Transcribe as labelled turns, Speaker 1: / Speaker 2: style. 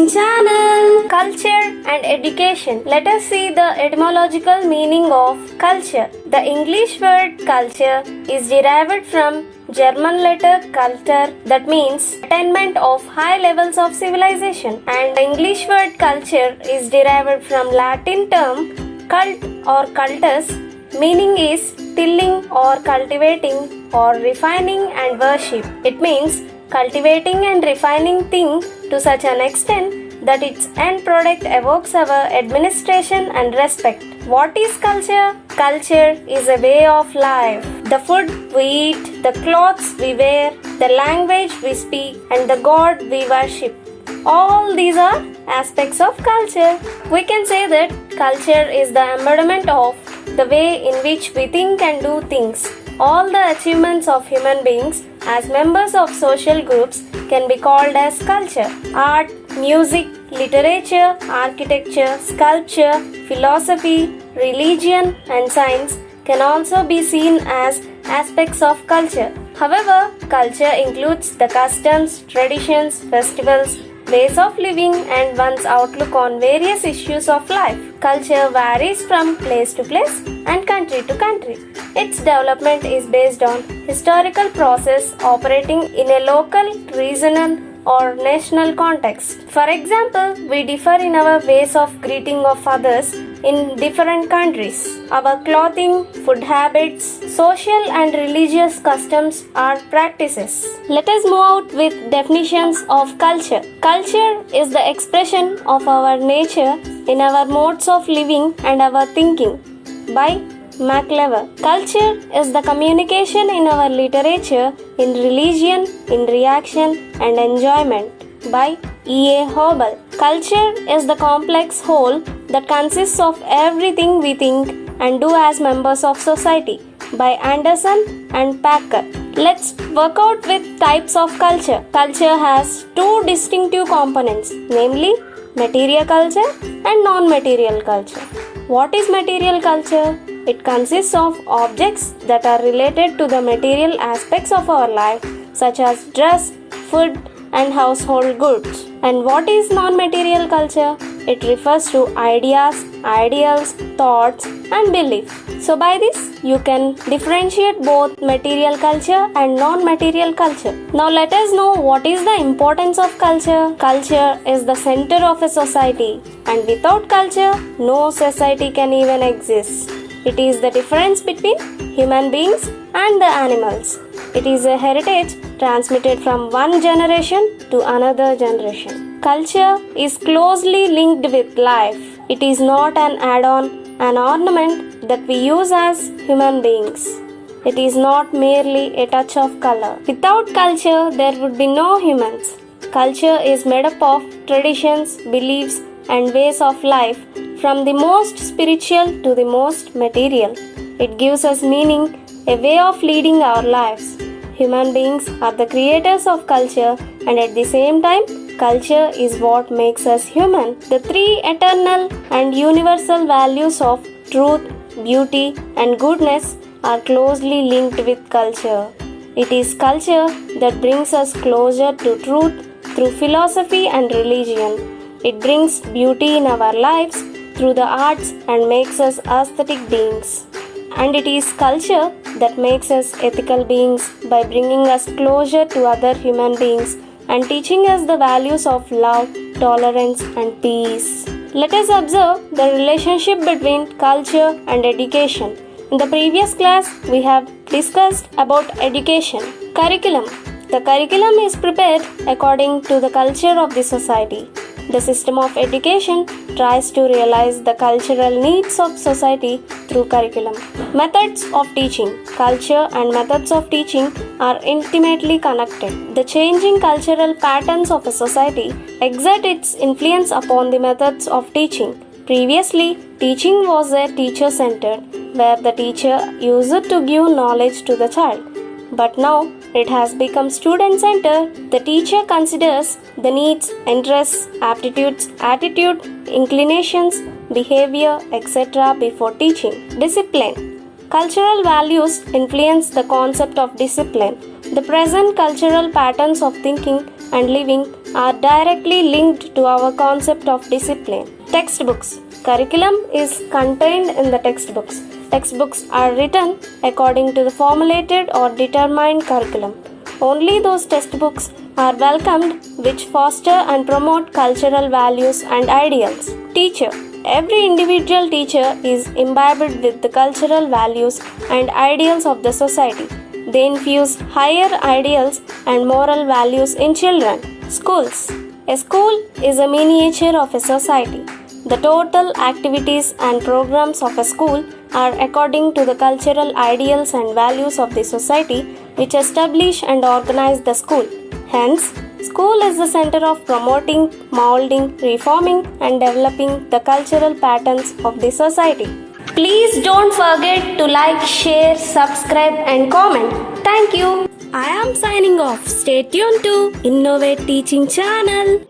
Speaker 1: amazing channel! Culture and education. Let us see the etymological meaning of culture. The English word culture is derived from German letter Kultur, that means attainment of high levels of civilization, and the English word culture is derived from Latin term cult or cultus, meaning is tilling or cultivating or refining and worship. It means cultivating and refining thing to such an extent that its end product evokes our administration and respect. What is culture? Culture is a way of life. The food we eat, the clothes we wear, the language we speak, and the God we worship. All these are aspects of culture. We can say that culture is the embodiment of the way in which we think and do things. All the achievements of human beings as members of social groups can be called as culture. Art, music, literature, architecture, sculpture, philosophy, religion, and science can also be seen as aspects of culture. However, culture includes the customs, traditions, festivals, ways of living, and one's outlook on various issues of life. Culture varies from place to place and country to country. Its development is based on historical process operating in a local, regional, or national context. For example, we differ in our ways of greeting of others in different countries. Our clothing, food habits, social and religious customs are practices. Let us move out with definitions of culture. Culture is the expression of our nature in our modes of living and our thinking. By MacLever. Culture is the communication in our literature, in religion, in reaction and enjoyment. By E.A. Hobel. Culture is the complex whole that consists of everything we think and do as members of society. By Anderson and Packer. Let's work out with types of culture. Culture has two distinctive components, namely material culture and non-material culture. What is material culture? It consists of objects that are related to the material aspects of our life, such as dress, food, and household goods. And what is non-material culture? It refers to ideas, ideals, thoughts, and beliefs. So by this, you can differentiate both material culture and non-material culture. Now let us know what is the importance of culture. Culture is the center of a society, and without culture, no society can even exist. It is the difference between human beings and the animals. It is a heritage transmitted from one generation to another generation. Culture is closely linked with life. It is not an add-on, an ornament that we use as human beings. It is not merely a touch of color. Without culture, there would be no humans. Culture is made up of traditions, beliefs, and ways of life, from the most spiritual to the most material. It gives us meaning, a way of leading our lives. Human beings are the creators of culture, and at the same time, culture is what makes us human. The three eternal and universal values of truth, beauty, and goodness are closely linked with culture. It is culture that brings us closer to truth through philosophy and religion. It brings beauty in our lives through the arts and makes us aesthetic beings. And it is culture that makes us ethical beings by bringing us closer to other human beings and teaching us the values of love, tolerance, and peace. Let us observe the relationship between culture and education. In the previous class, we have discussed about education. Curriculum. The curriculum is prepared according to the culture of the society. The system of education tries to realize the cultural needs of society through curriculum. Methods of teaching. Culture and methods of teaching are intimately connected. The changing cultural patterns of a society exert its influence upon the methods of teaching. Previously, teaching was a teacher-centered, where the teacher used to give knowledge to the child. But now, it has become student-centered. The teacher considers the needs, interests, aptitudes, attitude, inclinations, behavior, etc. before teaching. Discipline. Cultural values influence the concept of discipline. The present cultural patterns of thinking and living are directly linked to our concept of discipline. Textbooks. Curriculum is contained in the textbooks. Textbooks are written according to the formulated or determined curriculum. Only those textbooks are welcomed which foster and promote cultural values and ideals. Teacher. Every individual teacher is imbibed with the cultural values and ideals of the society. They infuse higher ideals and moral values in children. Schools. A school is a miniature of a society. The total activities and programs of a school are according to the cultural ideals and values of the society which establish and organize the school. Hence, school is the center of promoting, molding, reforming, and developing the cultural patterns of the society. Please don't forget to like, share, subscribe, and comment. Thank you. I am signing off. Stay tuned to Innovate Teaching channel.